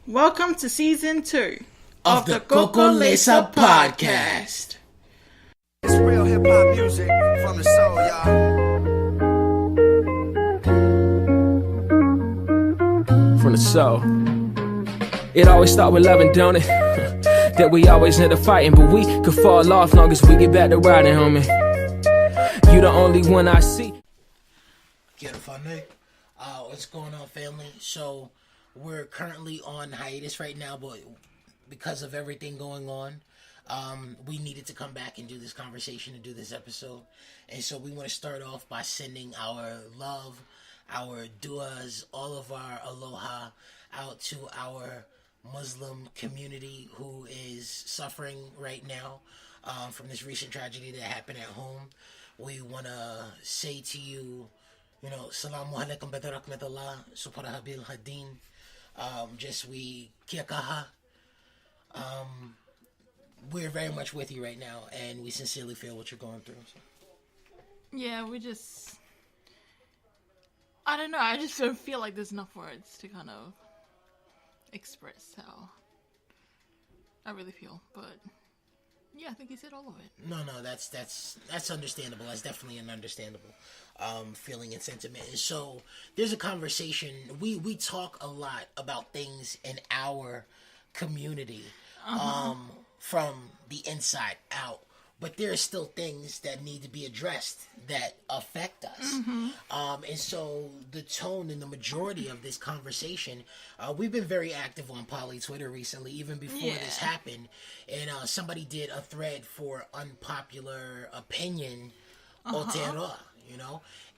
Welcome to season 2 of the Coco Lesa podcast. It's real hip hop music from the soul, y'all. From the soul. It always start with loving, don't it? That we always end up fighting, but we could fall off long as we get back to riding, homie. You the only one I see. Get it funny. What's going on, family? So we're currently on hiatus right now, but because of everything going on, we needed to come back and do this conversation and do this episode. And so we want to start off by sending our love, our duas, all of our aloha out to our Muslim community who is suffering right now from this recent tragedy that happened at home. We want to say to you, Salamu alaikum wa rahmatullah, Supremacy hadin. Just we kiakaha. We're very much with you right now, and we sincerely feel what you're going through. So. Yeah, I don't know, I just don't feel like there's enough words to kind of express how I really feel, but yeah, I think he said all of it. No, that's understandable. That's definitely an understandable feeling and sentiment. And so there's a conversation. We talk a lot about things in our community from the inside out, but there are still things that need to be addressed that affect us. And so the tone and the majority of this conversation, we've been very active on Poly Twitter recently, even before this happened. And somebody did a thread for unpopular opinion, Aotearoa,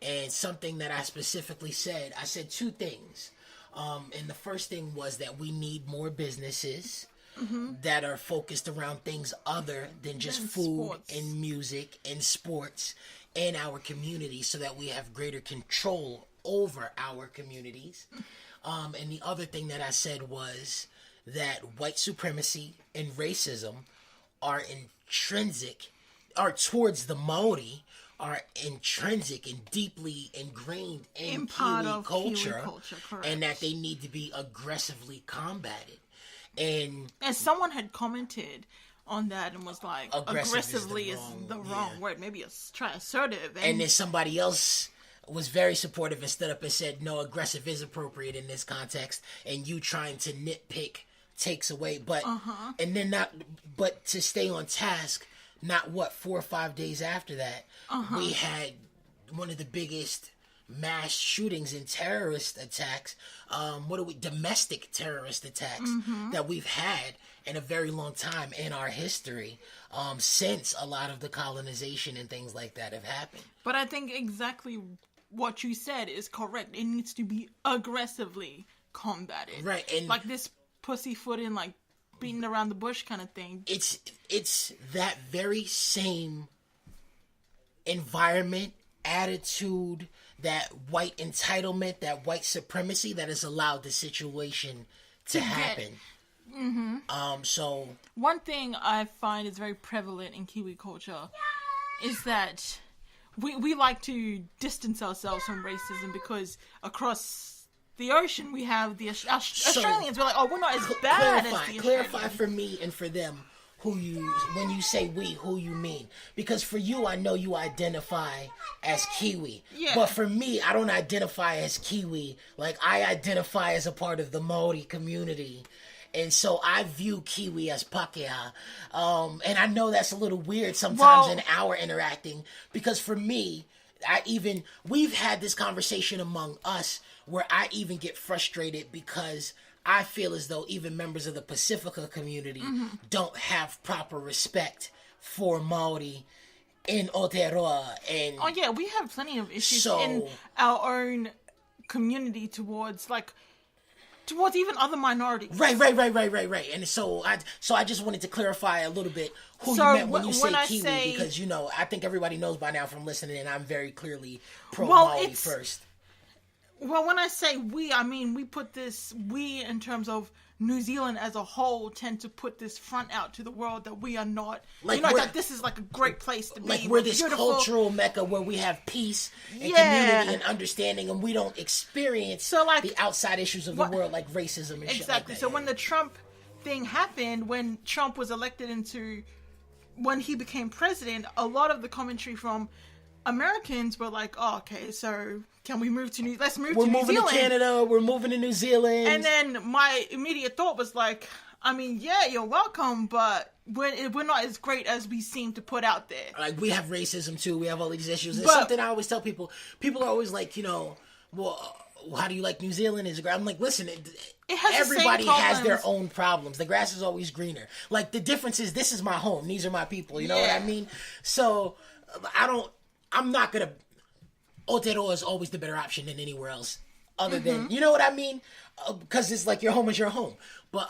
and something that I specifically said, I said two things. And the first thing was that we need more businesses that are focused around things other than just food sports. And music and sports in our community, so that we have greater control over our communities. And the other thing that I said was that white supremacy and racism are towards the Maori, are intrinsic and deeply ingrained in Kiwi culture, and that they need to be aggressively combated. And someone had commented on that and was like, aggressively is the wrong word. Maybe try assertive. And then somebody else was very supportive and stood up and said, no, aggressive is appropriate in this context, and you trying to nitpick takes away. But and then but to stay on task, not 4 or 5 days after that, we had one of the biggest mass shootings and terrorist attacks, domestic terrorist attacks that we've had in a very long time in our history, since a lot of the colonization and things like that have happened. But I think exactly what you said is correct. It needs to be aggressively combated. Right. And like this pussyfooting, like beating around the bush kind of thing. It's that very same environment, attitude, that white entitlement, that white supremacy that has allowed the situation to happen. So one thing I find is very prevalent in Kiwi culture is that we like to distance ourselves from racism because across the ocean we have the Australians. We're like, oh, we're not as bad as the Australians. Clarify for me and for them when you say we, who you mean. Because for you, I know you identify as Kiwi. Yeah. But for me, I don't identify as Kiwi. Like, I identify as a part of the Maori community. And so I view Kiwi as Pākehā. And I know that's a little weird sometimes in our interacting. Because for me, we've had this conversation among us where I even get frustrated because I feel as though even members of the Pacifica community don't have proper respect for Maori in Aotearoa. And we have plenty of issues in our own community towards even other minorities. Right. And so I just wanted to clarify a little bit who you meant when you say Kiwi, because I think everybody knows by now from listening, and I'm very clearly pro Maori first. Well, when I say we, I mean we put this, we in terms of New Zealand as a whole tend to put this front out to the world that we are not, like that this is like a great place to be. Like we're this beautiful cultural mecca where we have peace and community and understanding, and we don't experience the outside issues of the world like racism and shit like that. So when the Trump thing happened, when Trump was elected when he became president, a lot of the commentary from Americans were like, "Oh, okay, so can we move to let's move to New Zealand? We're moving to Canada. We're moving to New Zealand." And then my immediate thought was like, I mean, yeah, you're welcome, but we're not as great as we seem to put out there. Like, we have racism too. We have all these issues. It's something I always tell people. People are always like, well, how do you like New Zealand? Is it great? I'm like, listen, everybody has their own problems. The grass is always greener. Like, the difference is, this is my home. These are my people. You know what I mean? So I'm not gonna. Aotearoa is always the better option than anywhere else, other than, you know what I mean? Because it's like your home is your home. But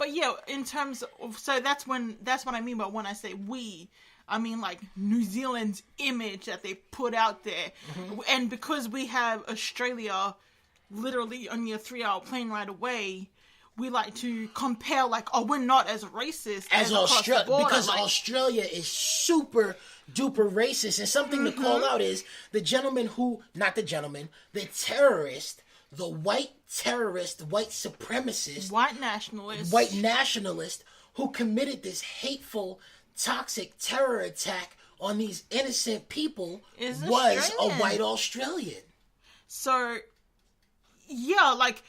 yeah, in terms of, so that's what I mean by when I say we. I mean, like, New Zealand's image that they put out there, and because we have Australia literally only a 3-hour plane ride away, we like to compare, like, oh, we're not as racist as Australia, because Australia is super duper racist. And something to call out is the terrorist, the white terrorist, white supremacist, white nationalist who committed this hateful, toxic terror attack on these innocent people was a white Australian. So, yeah, like,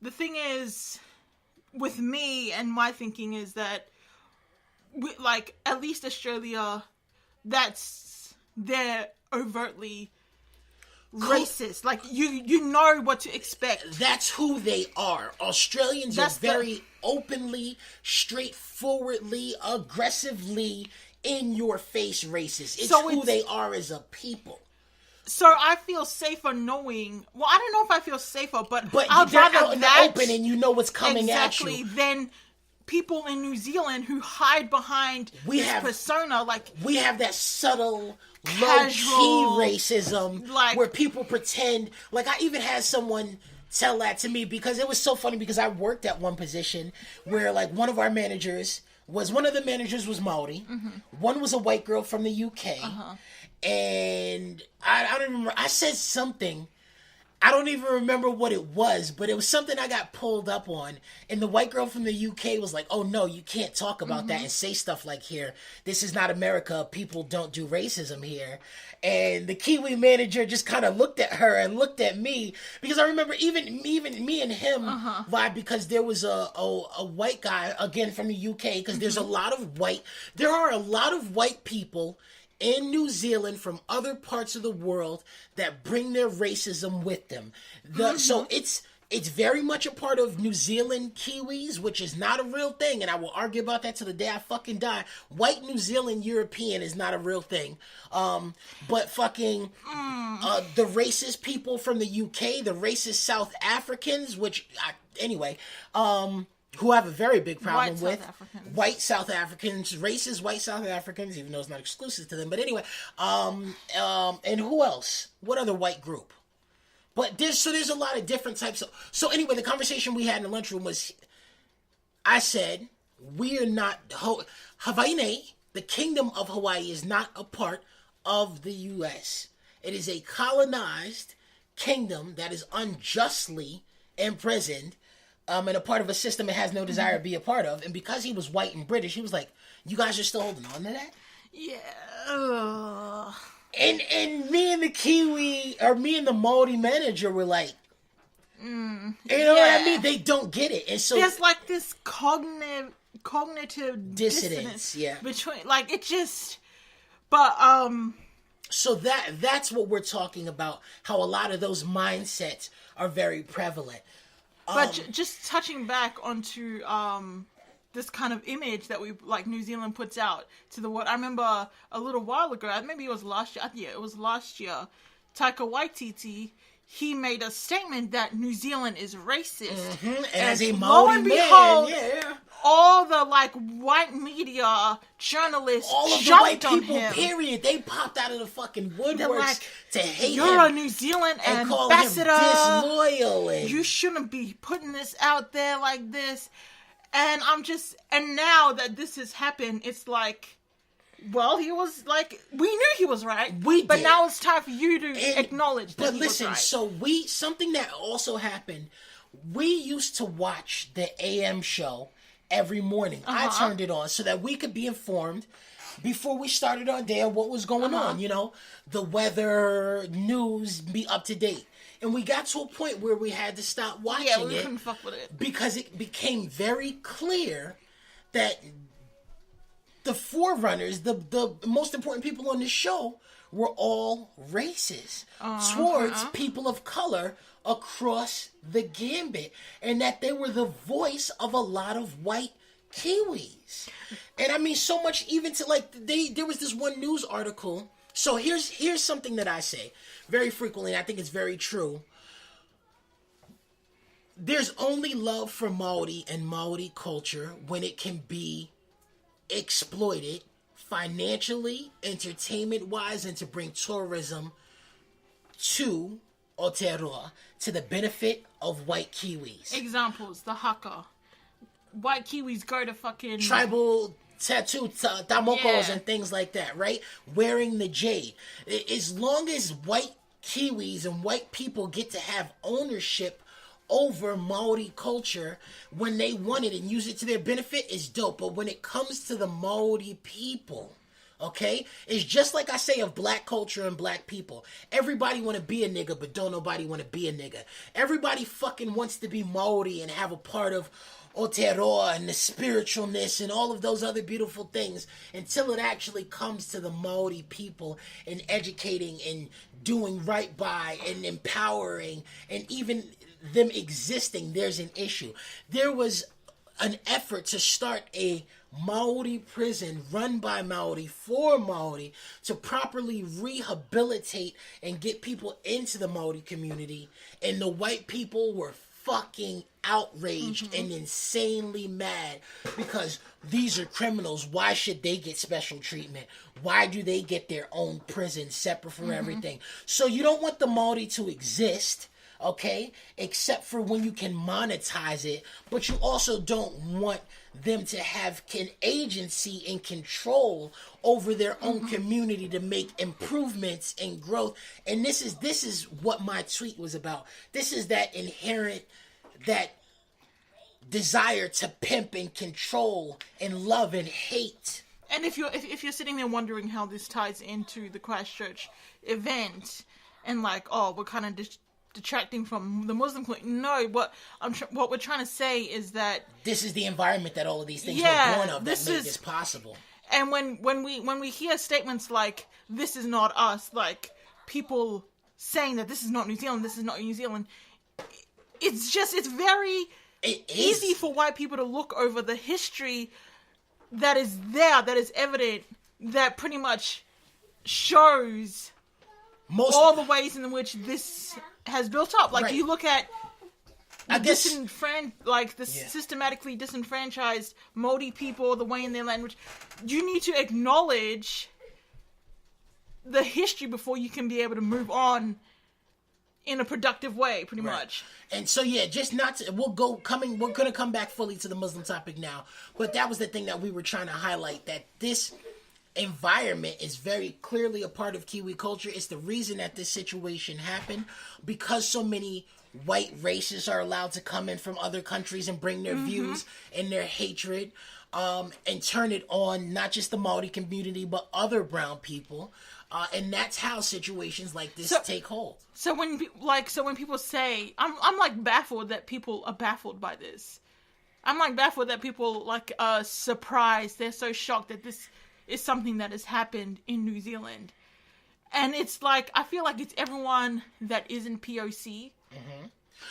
the thing is, with me and my thinking is that, like, at least Australia, they're overtly racist. Like, you know what to expect. That's who they are. Australians are very openly, straightforwardly, aggressively, in-your-face racist. It's who they are as a people. So I feel safer knowing. Well, I don't know if I feel safer, but I'd they're rather out in the open and you know what's coming at you. Than people in New Zealand who hide behind persona. Like, we have that subtle, low-key racism, like, where people pretend. Like, I even had someone tell that to me because it was so funny, because I worked at one position where, like, one of the managers was Maori, one was a white girl from the UK. And I don't remember. I said something. I don't even remember what it was, but it was something I got pulled up on. And the white girl from the UK was like, "Oh no, you can't talk about that and say stuff like here. This is not America. People don't do racism here." And the Kiwi manager just kind of looked at her and looked at me, because I remember even me and him vibe, because there was a white guy again from the UK, because there are a lot of white people in New Zealand from other parts of the world that bring their racism with them. So it's very much a part of New Zealand Kiwis, which is not a real thing, and I will argue about that till the day I fucking die. White New Zealand European is not a real thing. But fucking the racist people from the UK, the racist South Africans, who have a very big problem with white South Africans, racist white South Africans, even though it's not exclusive to them. But anyway, and who else? What other white group? But there's a lot of different types of. So anyway, the conversation we had in the lunchroom was, I said, we are not Hawaii. The Kingdom of Hawaii is not a part of the U.S. It is a colonized kingdom that is unjustly imprisoned. And a part of a system it has no desire to be a part of. And because he was white and British, he was like, "You guys are still holding on to that?" Yeah. And me and the Kiwi, or me and the Maori manager were like, you know what I mean? They don't get it. And so there's like this cognitive dissonance between, like, it just, but so that's what we're talking about, how a lot of those mindsets are very prevalent. But just touching back onto this kind of image that New Zealand puts out to the world. I remember a little while ago, maybe it was last year. Yeah, it was last year. Taika Waititi, he made a statement that New Zealand is racist. And as a Maori man, all the like white media journalists all of the jumped white on people, him. period, they popped out of the fucking They're woodworks like, to hate "You're him a New Zealand and call ambassador. him disloyal. And You shouldn't be putting this out there like this." And and now that this has happened, it's like, well, he was like, we knew he was right. But did. now it's time for you to acknowledge that But he listen, was right. so something that also happened, we used to watch the AM show every morning. I turned it on so that we could be informed before we started our day of what was going on, you know, the weather, news, be up to date. And we got to a point where we had to stop watching Yeah, we it couldn't fuck with it. because it became very clear that the forerunners, the most important people on the show, were all racist towards people of color across the gambit, and that they were the voice of a lot of white Kiwis. And I mean, so much even to like there was this one news article. So here's something that I say very frequently, and I think it's very true. There's only love for Maori and Maori culture when it can be exploited financially, entertainment-wise, and to bring tourism to Aotearoa to the benefit of white Kiwis. Examples, the haka. White Kiwis go to fucking... Tribal tattoo tamokos Yeah. and things like that, right? Wearing the jade. As long as white Kiwis and white people get to have ownership over Maori culture when they want it and use it to their benefit, is dope. But when it comes to the Maori people, okay, it's just like I say of black culture and black people. Everybody want to be a nigga, but don't nobody want to be a nigga. Everybody fucking wants to be Maori and have a part of Aotearoa and the spiritualness and all of those other beautiful things, until it actually comes to the Maori people and educating and doing right by and empowering and even them existing, there's an issue. There was an effort to start a Maori prison run by Maori for Maori to properly rehabilitate and get people into the Maori community, and the white people were fucking outraged and insanely mad because these are criminals. Why should they get special treatment? Why do they get their own prison separate from everything? So you don't want the Maori to exist, okay, except for when you can monetize it, but you also don't want them to have an agency and control over their own community to make improvements and growth. And this is what my tweet was about. This is that inherent, that desire to pimp and control and love and hate. And if you're sitting there wondering how this ties into the Christchurch event, and like, oh, we're kind of detracting from the Muslim community. No, what we're trying to say is that this is the environment that all of these things were born of, that made this possible. And when we hear statements like, "This is not us," like people saying that this is not New Zealand, this is not New Zealand, it's very easy for white people to look over the history that is there, that is evident, that pretty much shows all the ways in which this has built up. Like, you look at systematically disenfranchised Māori people, the way in their language. You need to acknowledge the history before you can be able to move on in a productive way, pretty much. And so, yeah, just not to, we're going to come back fully to the Muslim topic now, but that was the thing that we were trying to highlight, that this environment is very clearly a part of Kiwi culture. It's the reason that this situation happened, because so many white racists are allowed to come in from other countries and bring their views and their hatred, and turn it on not just the Maori community but other brown people, and that's how situations like this take hold. So when people say, I'm like baffled that people are baffled by this. I'm like baffled that people are surprised. They're so shocked that this is something that has happened in New Zealand. And it's like, I feel like it's everyone that isn't POC.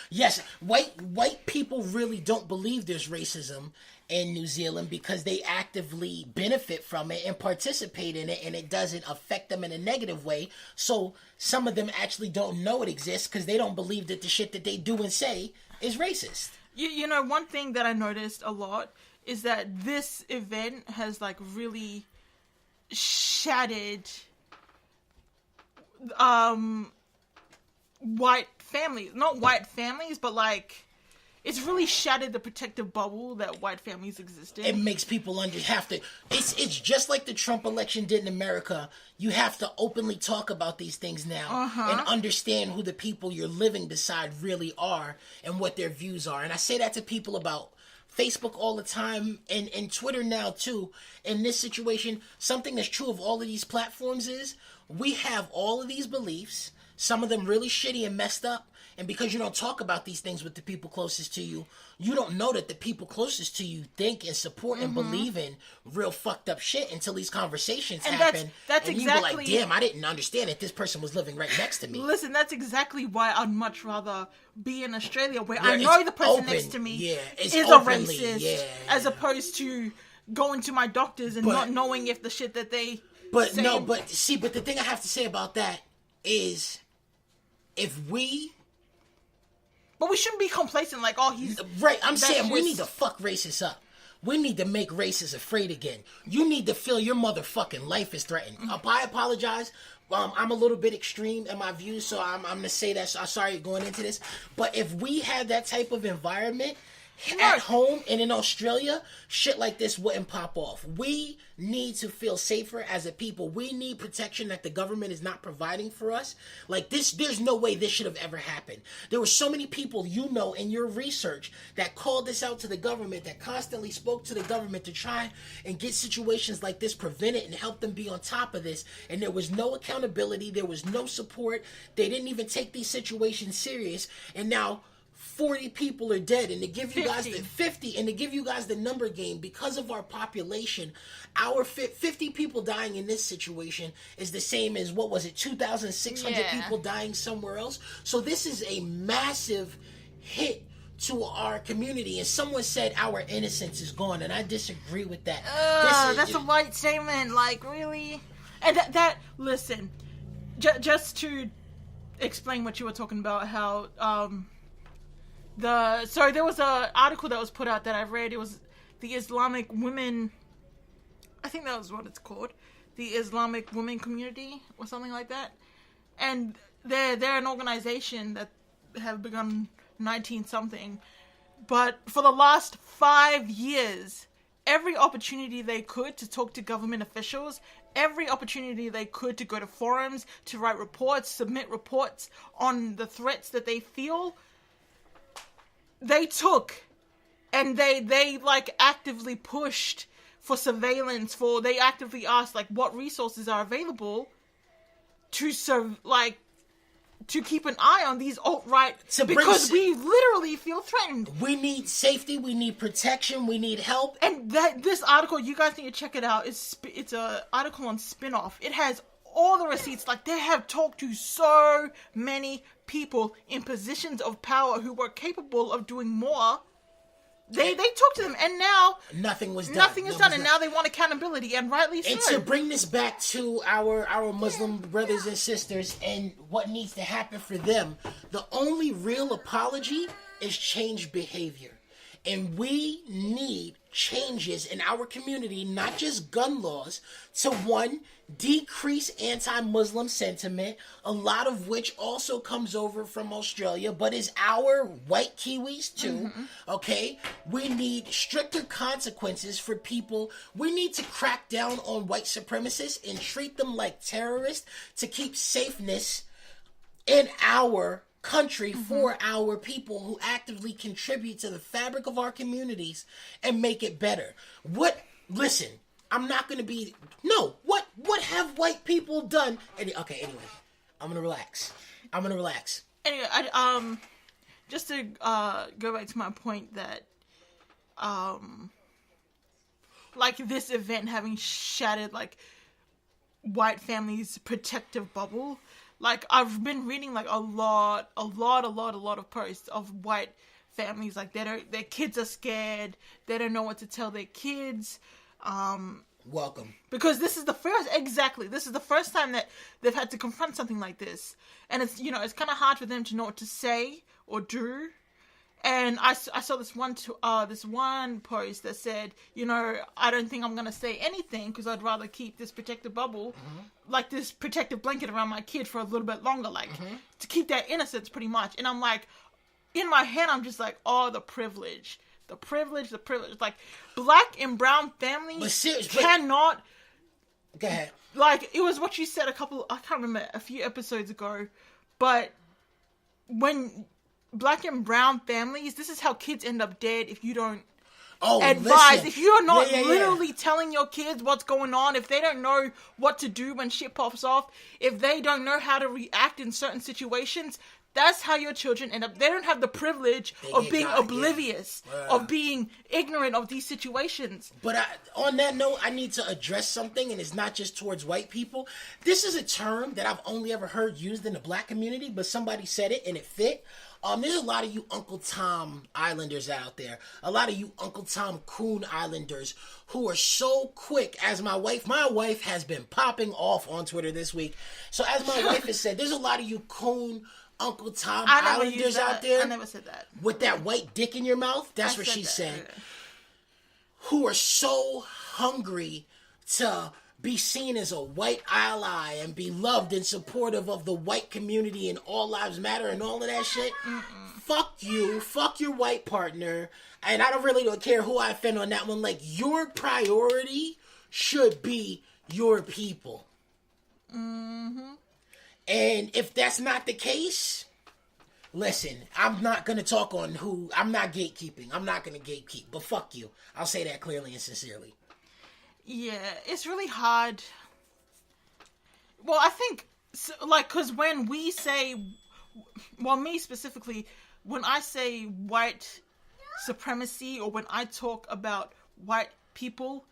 Yes, white people really don't believe there's racism in New Zealand because they actively benefit from it and participate in it, and it doesn't affect them in a negative way. So some of them actually don't know it exists because they don't believe that the shit that they do and say is racist. You know, one thing that I noticed a lot is that this event has like really shattered white families. Not white families, but like it's really shattered the protective bubble that white families exist in. It makes people have to. It's just like the Trump election did in America. You have to openly talk about these things now and understand who the people you're living beside really are and what their views are. And I say that to people about Facebook all the time and Twitter now too. In this situation, something that's true of all of these platforms is we have all of these beliefs, some of them really shitty and messed up. And because you don't talk about these things with the people closest to you, you don't know that the people closest to you think and support and believe in real fucked up shit until these conversations happen. That's and exactly... you be like, damn, I didn't understand that this person was living right next to me. Listen, that's exactly why I'd much rather be in Australia where I know the person next to me is openly, a racist as opposed to going to my doctors and not knowing if the shit that they But the thing I have to say about that is if we... But we shouldn't be complacent like, oh, he's... Right, I'm saying we need to fuck racists up. We need to make racists afraid again. You need to feel your motherfucking life is threatened. I apologize. I'm a little bit extreme in my views, so I'm going to say that. So I'm sorry going into this. But if we had that type of environment at home and in Australia, shit like this wouldn't pop off. We need to feel safer as a people. We need protection that the government is not providing for us. Like this, there's no way this should have ever happened. There were so many people in your research that called this out to the government, that constantly spoke to the government to try and get situations like this prevented and help them be on top of this. And there was no accountability. There was no support. They didn't even take these situations serious. And now 40 people are dead, and to give you guys the 50, and to give you guys the number game, because of our population, our 50 people dying in this situation is the same as, 2,600 people dying somewhere else. So this is a massive hit to our community, and someone said our innocence is gone, and I disagree with that. That's a white statement, like, really? And listen, just to explain what you were talking about, how, there was an article that was put out that I read. It was the Islamic Women, I think that was what it's called, the Islamic Women Community or something like that. And they're an organization that have begun 19-something. But for the last 5 years, every opportunity they could to talk to government officials, every opportunity they could to go to forums, to write reports, submit reports on the threats that they feel, they took, and they like actively pushed for surveillance, they actively asked like what resources are available to keep an eye on these alt-right, because we literally feel threatened. We need safety, we need protection, we need help. And this article, you guys need to check it out. It's an article on Spinoff. It has all the receipts. Like, they have talked to so many people in positions of power who were capable of doing more. They talked to them, and now nothing was done. Nothing is done, and now they want accountability, and rightly so. And to bring this back to our Muslim brothers and sisters and what needs to happen for them, the only real apology is change behavior. And we need changes in our community, not just gun laws, to one, decrease anti-Muslim sentiment, a lot of which also comes over from Australia, but is our white Kiwis too, okay? We need stricter consequences for people. We need to crack down on white supremacists and treat them like terrorists to keep safeness in our country for our people who actively contribute to the fabric of our communities and make it better. Listen, I'm not going to be, what have white people done? Anyway, I'm going to relax. Anyway, just to go back to my point that, like, this event having shattered, like, white families' protective bubble. Like, I've been reading, like, a lot of posts of white families. Like, their kids are scared. They don't know what to tell their kids. Welcome. Because this is the first time that they've had to confront something like this. And it's, it's kind of hard for them to know what to say or do. And I saw this one post that said, you know, I don't think I'm going to say anything because I'd rather keep this protective bubble, like this protective blanket around my kid for a little bit longer, like to keep that innocence pretty much. And I'm like, in my head, I'm just like, oh, the privilege. Like, black and brown families cannot... Go ahead. Like, it was what you said I can't remember, a few episodes ago, but when... Black and brown families, this is how kids end up dead if you don't advise. Listen. If you're not literally telling your kids what's going on, if they don't know what to do when shit pops off, if they don't know how to react in certain situations, that's how your children end up. They don't have the privilege of being oblivious, of being ignorant of these situations. But on that note, I need to address something, and it's not just towards white people. This is a term that I've only ever heard used in the black community, but somebody said it and it fit. There's a lot of you Uncle Tom Islanders out there. A lot of you Uncle Tom Coon Islanders who are so quick, as my wife has been popping off on Twitter this week. So as my wife has said, there's a lot of you Coon Uncle Tom Islanders out there. I never said that. With that white dick in your mouth. That's what she said. Okay. Who are so hungry to be seen as a white ally and be loved and supportive of the white community and all lives matter and all of that shit. Fuck you. Fuck your white partner. And I don't care who I offend on that one. Like, your priority should be your people. And if that's not the case, listen, I'm not going to talk on I'm not gatekeeping. I'm not going to gatekeep. But fuck you. I'll say that clearly and sincerely. Yeah, it's really hard. Well, I think, like, because when we say, well, me specifically, when I say white supremacy or when I talk about white people,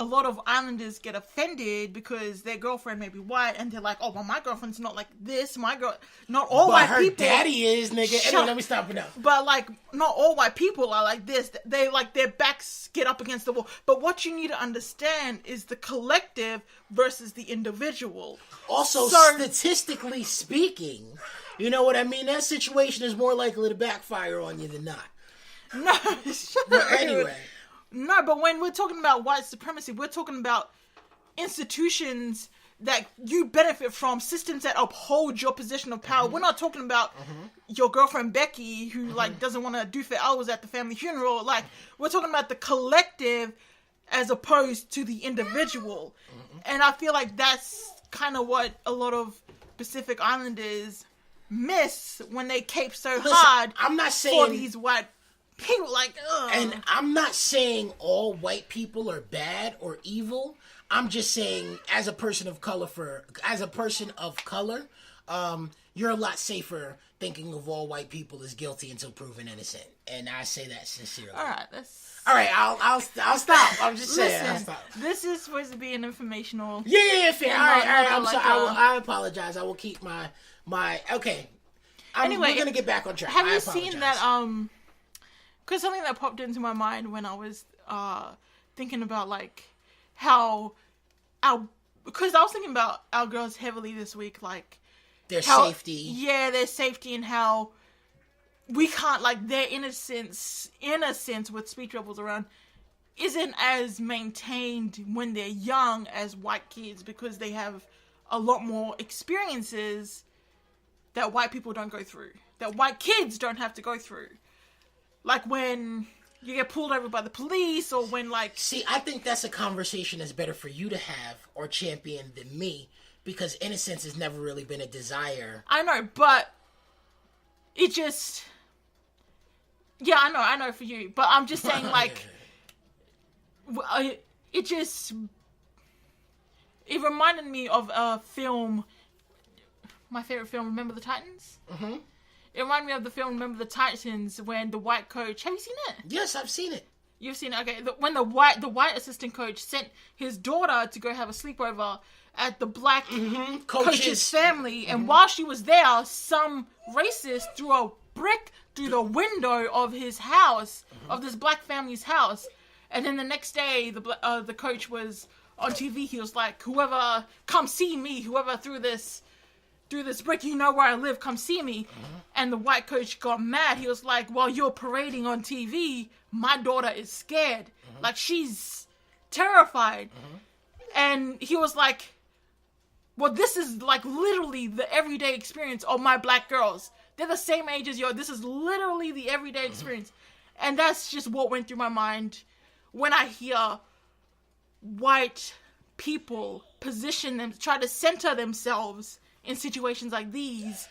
a lot of islanders get offended because their girlfriend may be white and they're like, oh, well, my girlfriend's not like this. Not all white people. But her daddy is, nigga. Anyway, let me stop it now. But, like, not all white people are like this. They, like, their backs get up against the wall. But what you need to understand is the collective versus the individual. Also, statistically speaking, you know what I mean? That situation is more likely to backfire on you than not. No, but anyway. No, but when we're talking about white supremacy, we're talking about institutions that you benefit from, systems that uphold your position of power. We're not talking about your girlfriend Becky who like doesn't want to do for hours at the family funeral. Like, we're talking about the collective as opposed to the individual. And I feel like that's kind of what a lot of Pacific Islanders miss when they cape so hard I'm not saying for these white people, like, ugh. And I'm not saying all white people are bad or evil. I'm just saying, as a person of color, you're a lot safer thinking of all white people as guilty until proven innocent. And I say that sincerely. All right, I'll stop. I'm just saying. I'll stop. This is supposed to be an informational. Yeah, fair. All right. I'm sorry. I apologize. I will keep my. Okay. We're gonna get back on track. Have you seen that? Because something that popped into my mind when I was thinking about like how because I was thinking about our girls heavily this week, like their safety. Yeah, their safety and how we can't, like, their innocence, in a sense, with speech bubbles around, isn't as maintained when they're young as white kids because they have a lot more experiences that white people don't go through, that white kids don't have to go through. Like when you get pulled over by the police or when, like... See, I think that's a conversation that's better for you to have or champion than me because innocence has never really been a desire. I know, but it just... Yeah, I know for you, but I'm just saying, like... It just... It reminded me of a film... My favorite film, Remember the Titans? Mm-hmm. It reminded me of the film Remember the Titans when the white coach... Have you seen it? Yes, I've seen it. You've seen it? Okay. When the white assistant coach sent his daughter to go have a sleepover at the black coach's family, and while she was there, some racist threw a brick through the window of his house, of this black family's house. And then the next day, the coach was on TV. He was like, whoever, come see me, whoever threw this through this brick, you know where I live, come see me. And the white coach got mad. He was like, while you're parading on TV, my daughter is scared. Like, she's terrified. And he was like, well, this is like literally the everyday experience of my black girls. They're the same age as yours. This is literally the everyday experience. And that's just what went through my mind when I hear white people try to center themselves in situations like these.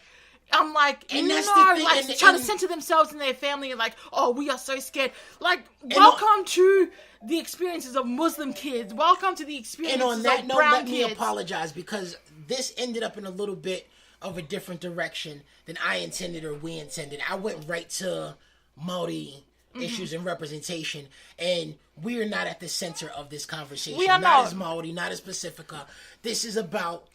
I'm like, and no, that's the thing, like, and trying to center themselves in their family and like, oh, we are so scared. Like, welcome to the experiences of Muslim kids. Welcome to the experiences of brown kids. And on that note, let me apologize, because this ended up in a little bit of a different direction than I intended or we intended. I went right to Maori issues and representation, and we are not at the center of this conversation. We are not as Maori, not as Pacifica. This is about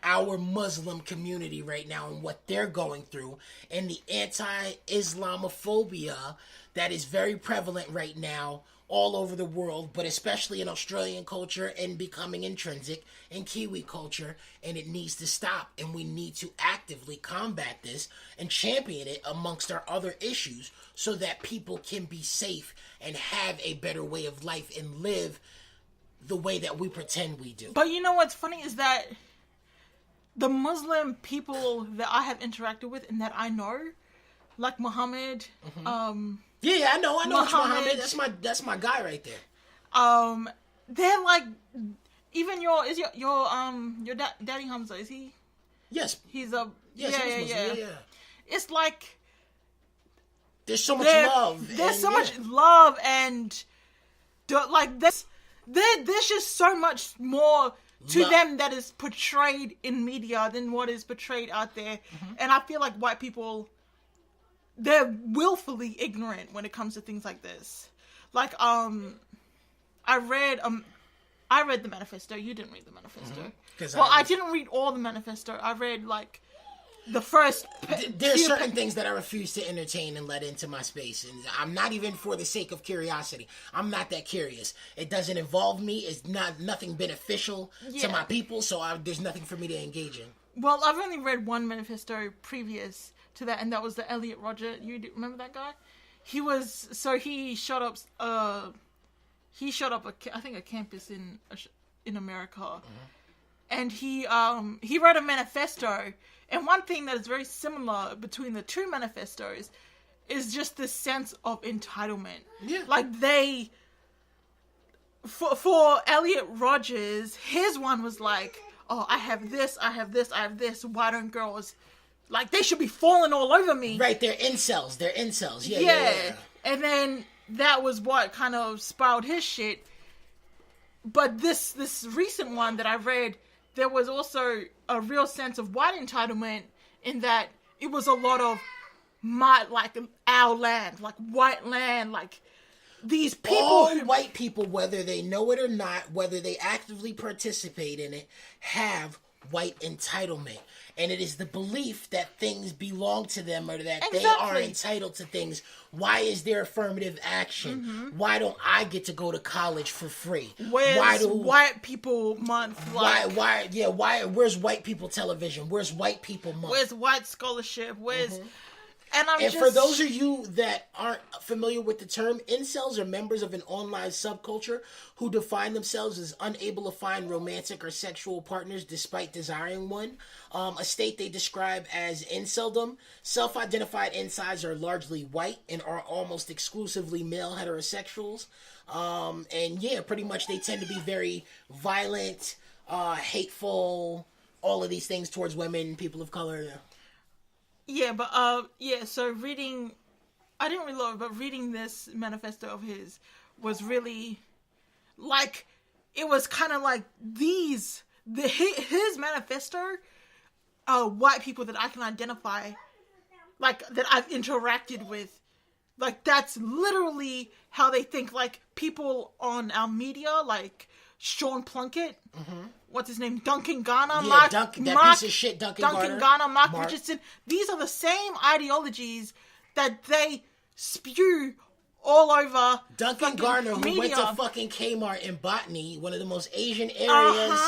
our Muslim community right now and what they're going through, and the anti-Islamophobia that is very prevalent right now all over the world, but especially in Australian culture and becoming intrinsic in Kiwi culture, and it needs to stop, and we need to actively combat this and champion it amongst our other issues so that people can be safe and have a better way of life and live the way that we pretend we do. But you know what's funny is that the Muslim people that I have interacted with and that I know, like Muhammad, yeah, I know Muhammad. That's my guy right there. They're like, even your daddy Hamza, is he? Yes. He's a yeah. It's like there's so much love. There's so much love and like there's just so much more to them that is portrayed in media than what is portrayed out there. And I feel like white people, they're willfully ignorant when it comes to things like this. Like, I read the manifesto. You didn't read the manifesto. I didn't read all the manifesto. I read, like, the first... There's certain things that I refuse to entertain and let into my space. And I'm not even for the sake of curiosity. I'm not that curious. It doesn't involve me. It's nothing beneficial to my people, so there's nothing for me to engage in. Well, I've only read one manifesto previous to that, and that was the Elliot Rodger. You remember that guy? He shot up I think a campus in America, and he wrote a manifesto. And one thing that is very similar between the two manifestos is just this sense of entitlement. Yeah. Like for Elliot Rodgers, his one was like, oh, I have this. Why don't girls, like, they should be falling all over me. Right, they're incels. Yeah. And then that was what kind of spiraled his shit. But this recent one that I read, there was also a real sense of white entitlement in that it was a lot of our land, like white land, like these people. All white people, whether they know it or not, whether they actively participate in it, have white entitlement. And it is the belief that things belong to them or that they are entitled to things. Why is there affirmative action? Why don't I get to go to college for free? Where's White People Month? Where's White People Television? Where's White People Month? Where's White Scholarship? Where's... And for those of you that aren't familiar with the term, incels are members of an online subculture who define themselves as unable to find romantic or sexual partners despite desiring one, a state they describe as inceldom. Self-identified incels are largely white and are almost exclusively male heterosexuals. Pretty much they tend to be very violent, hateful, all of these things towards women, people of color. So reading, I didn't really love it, but reading this manifesto of his was really, like, it was kind of like his manifesto, white people that I can identify, like, that I've interacted with, like, that's literally how they think, like, people on our media, like, Sean Plunkett, what's his name? Duncan Garner, piece of shit, Duncan Garner, Mark Richardson. These are the same ideologies that they spew all over Duncan Garner, who media. went to fucking Kmart in Botany, one of the most Asian areas,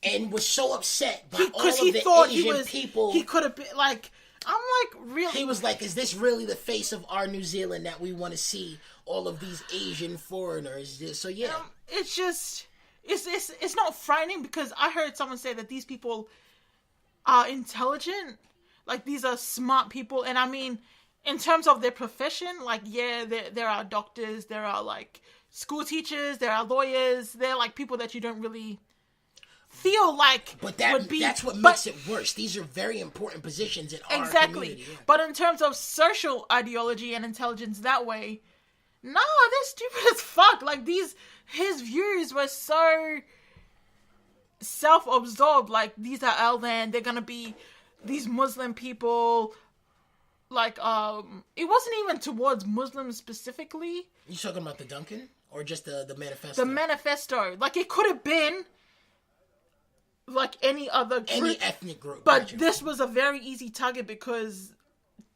and was so upset by all of the Asian people. He could have been like, I'm like, really? He was like, is this really the face of our New Zealand that we want to see? All of these Asian foreigners. So yeah, it's just, it's not frightening, because I heard someone say that these people are intelligent. Like, these are smart people, and I mean, in terms of their profession, like, yeah, there are doctors, there are, like, school teachers, there are lawyers, they're, like, people that you don't really feel like that's what makes it worse. These are very important positions in our community. Yeah. But in terms of social ideology and intelligence that way, no, they're stupid as fuck. Like, his views were so self-absorbed. Like, these are our land, they're gonna be these Muslim people. Like, it wasn't even towards Muslims specifically. You talking about the Duncan? Or just the manifesto? The manifesto. Like, it could have been, like, any other group. Any ethnic group. But this was a very easy target, because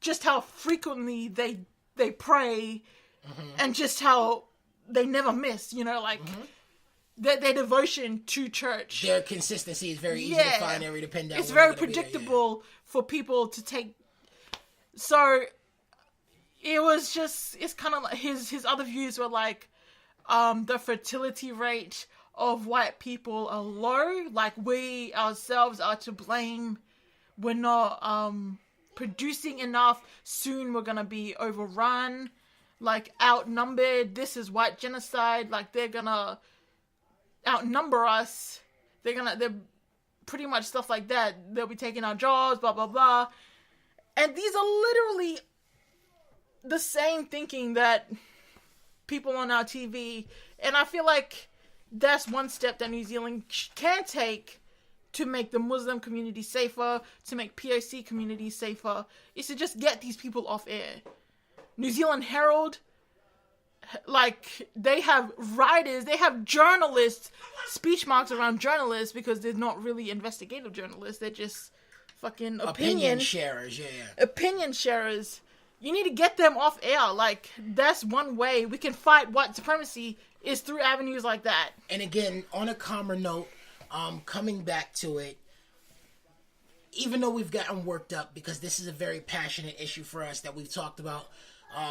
just how frequently they pray, and just how they never miss, you know, like, their devotion to church. Their consistency is very easy to find and depend on. It's very predictable for people to take. So it was just, it's kind of like his other views were like, the fertility rate of white people are low. Like, we ourselves are to blame. We're not producing enough. Soon we're gonna be overrun, like, outnumbered. This is white genocide. Like, they're gonna outnumber us. They're pretty much stuff like that. They'll be taking our jobs, blah blah blah. And these are literally the same thinking that people on our TV, and I feel like that's one step that New Zealand can take to make the Muslim community safer, to make POC communities safer, is to just get these people off air. New Zealand Herald, like, they have writers, they have journalists, speech marks around journalists, because they're not really investigative journalists, they're just fucking opinion sharers, opinion sharers. You need to get them off air. Like, that's one way we can fight white supremacy, is through avenues like that. And again, on a calmer note, coming back to it, even though we've gotten worked up, because this is a very passionate issue for us that we've talked about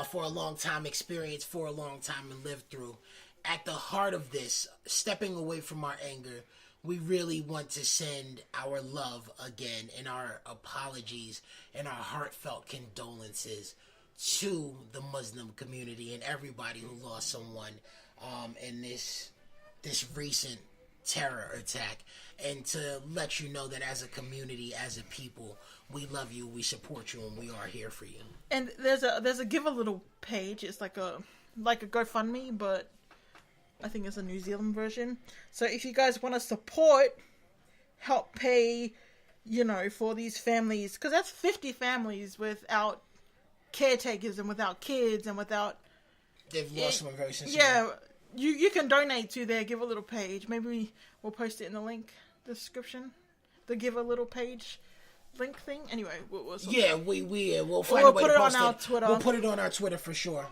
for a long time, experienced for a long time, and lived through, at the heart of this, stepping away from our anger, we really want to send our love again, and our apologies and our heartfelt condolences to the Muslim community and everybody who lost someone in this recent terror attack, and to let you know that as a community, as a people, we love you, we support you, and we are here for you. And there's a Give a Little page. It's like a GoFundMe, but I think it's a New Zealand version. So if you guys want to support, help pay, you know, for these families, because that's 50 families without caretakers and without kids and without... They've lost someone very sensitive. Yeah, you can donate to their Give a Little page. Maybe we'll post it in the link description. The Give a Little page link thing. Anyway, we'll we'll find a way to post it on our Twitter. We'll put it on our Twitter for sure.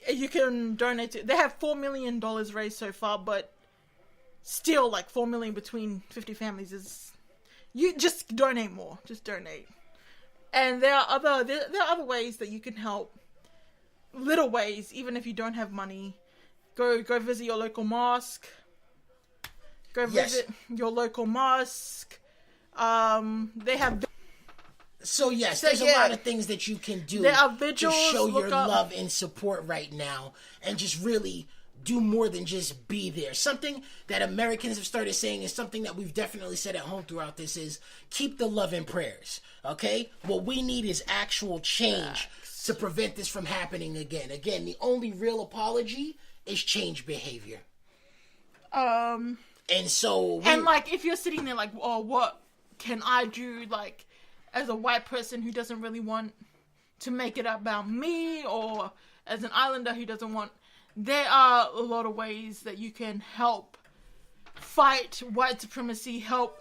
You can donate to... They have $4 million raised so far, but still, like, $4 million between 50 families is... You just donate more. Just donate. And there are other ways that you can help. Little ways, even if you don't have money. Go visit your local mosque. Go visit your local mosque. They have... So yes, there's a lot of things that you can do to show your love and support right now, and just really do more than just be there. Something that Americans have started saying, is something that we've definitely said at home throughout this, is keep the love and prayers. Okay? What we need is actual change to prevent this from happening again. Again, the only real apology is change behavior. And so... And, like, if you're sitting there like, oh, what can I do, like, as a white person who doesn't really want to make it about me, or as an islander who doesn't want... There are a lot of ways that you can help fight white supremacy, help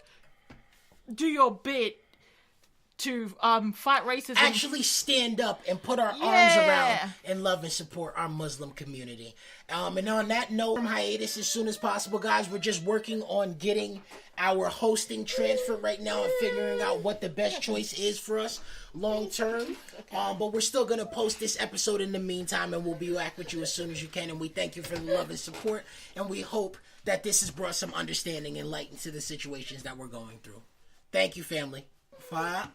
do your bit to fight racism. Actually stand up and put our arms around and love and support our Muslim community. And on that note, from hiatus as soon as possible, guys. We're just working on getting our hosting transferred right now and figuring out what the best choice is for us long term. But we're still going to post this episode in the meantime, and we'll be back with you as soon as you can. And we thank you for the love and support, and we hope that this has brought some understanding and light into the situations that we're going through. Thank you, family. 5